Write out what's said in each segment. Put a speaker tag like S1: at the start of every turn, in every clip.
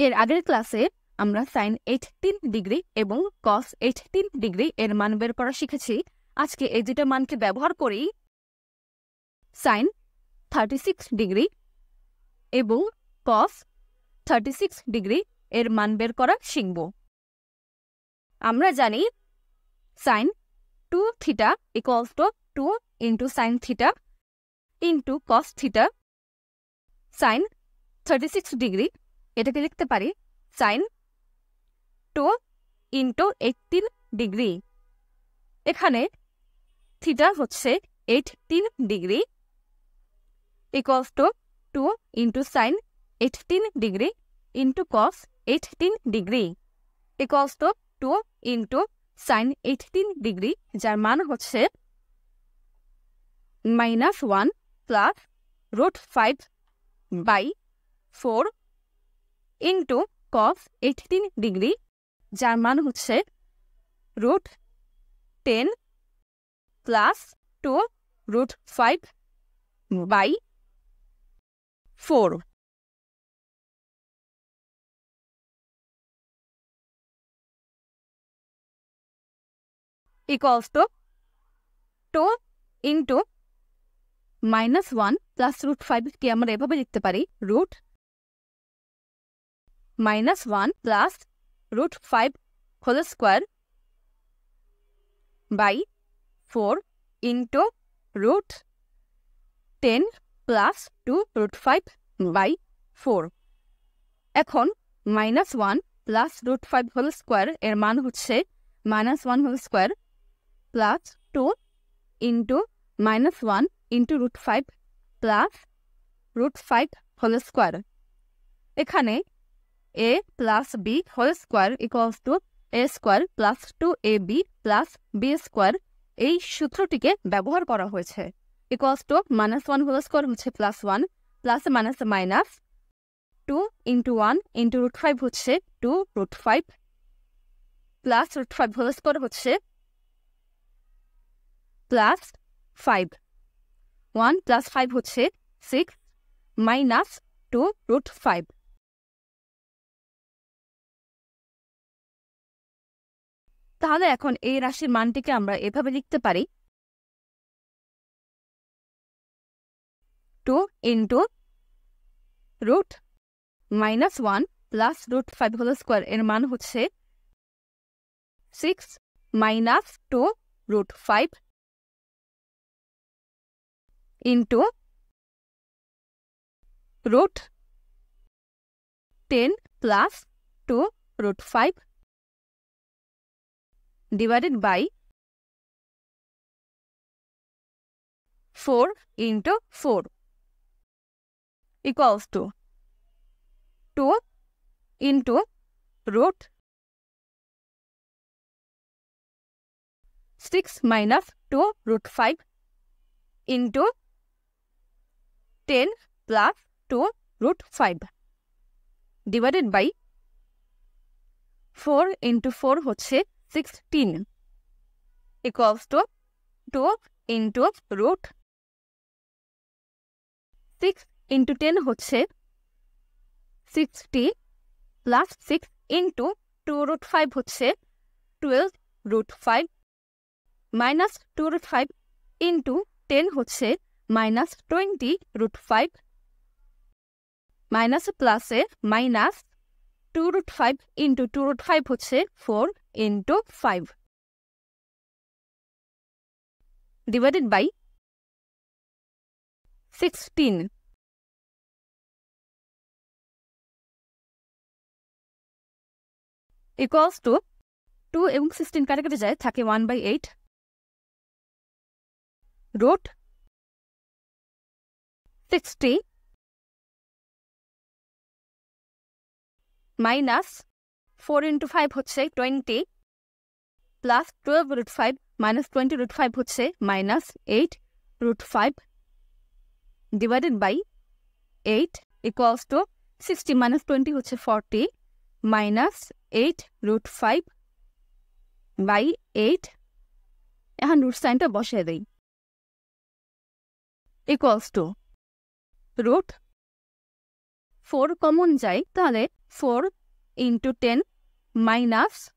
S1: এর আগের ক্লাসে আমরা sin 18 ডিগ্রি এবং cos 18 ডিগ্রি এর মান বের করা শিখেছি। আজকে এই দুটো মানকে ব্যবহার করেই sin 36 ডিগ্রি এবং cos 36 ডিগ্রি এর মান বের করা শিখব। আমরা জানি sin 2 theta equals to 2 into sin theta into cos theta sin 36 degree এটাকে লিখতে পারি sin 2 into 18 ডিগ্রি। এখানে থিটা হচ্ছে 18 degree equals to 2 into sin 18 degree into cos 18 degree equals to 2 into sin 18 degree, যার মান হচ্ছে -1 plus √5/4 into cos 18 ডিগ্রি, যার মান হচ্ছে √10 plus 2 √5/4 equals to 2 into -1 plus √5 কে আমরা এভাবে লিখতে পারি √-1 plus √5 whole square by 4 into √10 plus 2 √5/4। এখন -1 plus √5 whole square এর মান হচ্ছে -1 whole square plus 2 into -1 into √5 plus √5 whole square। এখানে a plus b whole square equals to a square plus 2ab plus b square এই সূত্রটিকে ব্যবহার করা হয়েছে। equals to -1 whole square হচ্ছে +1 plus minus 2 into 1 into √5 হচ্ছে 2 √5 plus √5 whole square হচ্ছে plus 5 1 plus 5 হচ্ছে 6 minus 2 √5। তাহলে এখন এই রাশির মানটিকে আমরা এভাবে লিখতে পারি 2 into √-1 plus √5 whole square এর মান হচ্ছে 6 minus 2 √5 into √10 plus 2 √5 divided by 4 into 4 equals to 2 into √6 minus 2 √5 into 10 plus 2 √5 divided by 4 into 4 হচ্ছে 16 equals to 2 into √6 into 10 হচ্ছে 60 plus 6 into 2 √5 হচ্ছে 12 √5 minus 2 √5 into 10 হচ্ছে minus 20 √5 minus plus এ minus 2 √5 into 2 √5 হচ্ছে 4 into 5 divided by 16 equals to 2 এবং 16 কাটা কেটে যায় থাকে 1/8 √60 minus 4 into 5 হচ্ছে 20 plus 12 √5 minus 20 √5 হচ্ছে minus 8 √5 divided by 8 equals to 60 minus 20 হচ্ছে 40 minus 8 √5 by 8 এখন রুট সাইনটা বসিয়ে দেই equals to √4 কমন যায় তাহলে 4 into 10 minus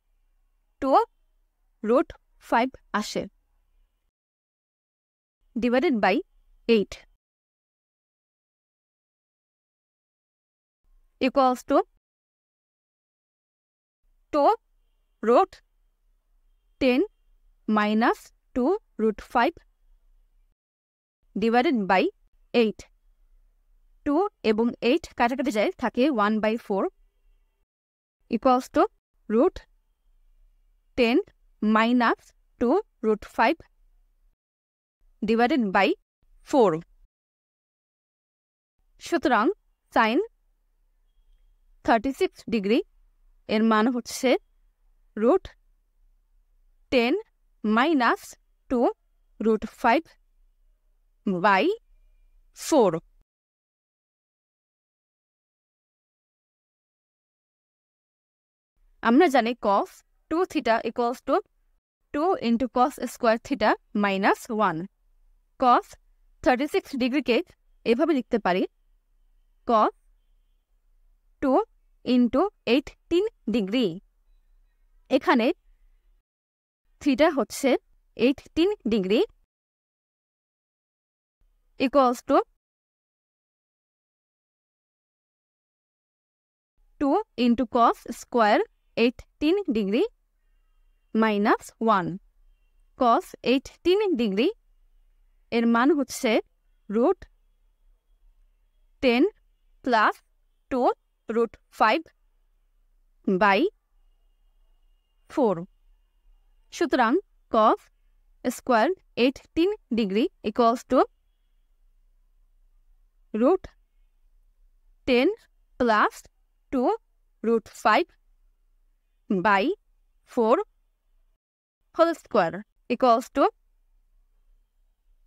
S1: 2 root 5 আসে divided by 8 equals to 2 root 10 minus 2 root 5 divided by 8 2 এবং 8 কাটাকাটি যায় থাকে 1/4 equals to root 10 minus 2 root 5 divided by 4 সুতরাং sin 36 ডিগ্রি এর মান হচ্ছে root 10 minus 2 root 5 by 4 আমরা জানি cos 2 theta equals to 2 into cos square theta minus 1 cos 36 ডিগ্রিকে এভাবে লিখতে পারি cos 2 into 18 ডিগ্রি এখানে থিটা হচ্ছে 18 degree equals to 2 into cos square 18 degree minus 1 cos 18 degree এর মান হচ্ছে root 10 plus 2 root 5 by 4 সুতরাং cos square 18 degree equals to root 10 plus 2 root 5 by 4 whole square equals to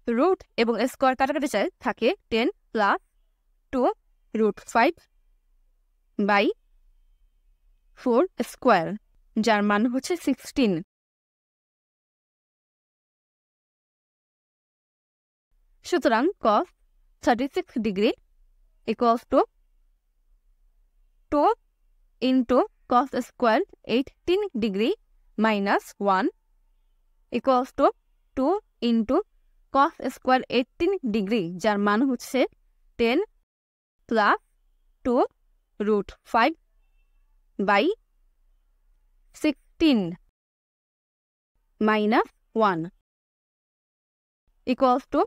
S1: root এবং square কাটাকাটি যায় থাকে 10 plus 2 root 5 by 4 square যার মান হচ্ছে 16 সুতরাং cos 36 degree equals to 2 into cos square 18 degree minus 1 equals to 2 into cos square 18 degree যার মান হচ্ছে 10 plus 2 root 5 by 16 minus 1 equals to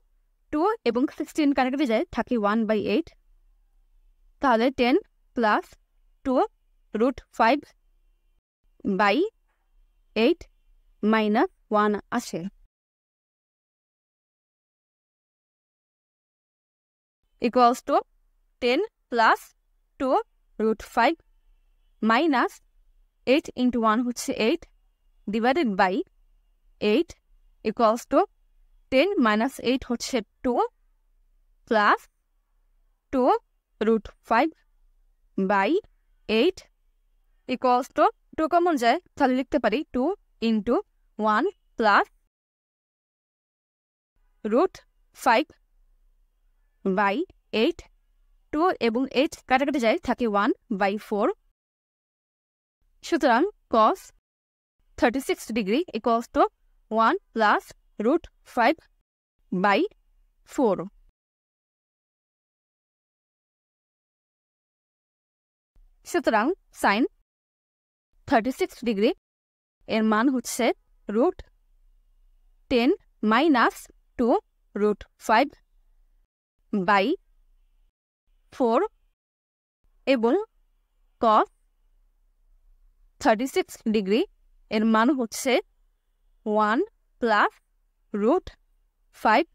S1: 2 এবং 16 কাটাকাটি যায় থাকে 1/8 তাহলে 10 plus 2 root 5 by 8 minus 1 আসে equals to 10 plus 2 root 5 minus 8 into 1 হচ্ছে 8 divided by 8 equals to 10 minus 8 হচ্ছে 2 plus 2 root 5 by 8 equals to 2 common যায় তাহলে লিখতে পারি 2 into 1 plus root 5 by 8 2 এবং 8 কাটাকাটি যায় থাকে 1/4 সুতরাং cos 36 degree equals to 1 plus root 5 by 4 সুতরাং sin 36 ডিগ্রি এর মান হচ্ছে root 10 minus 2 root 5 by 4 এবং cos 36 ডিগ্রি এর মান হচ্ছে 1 plus root 5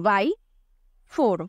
S1: by 4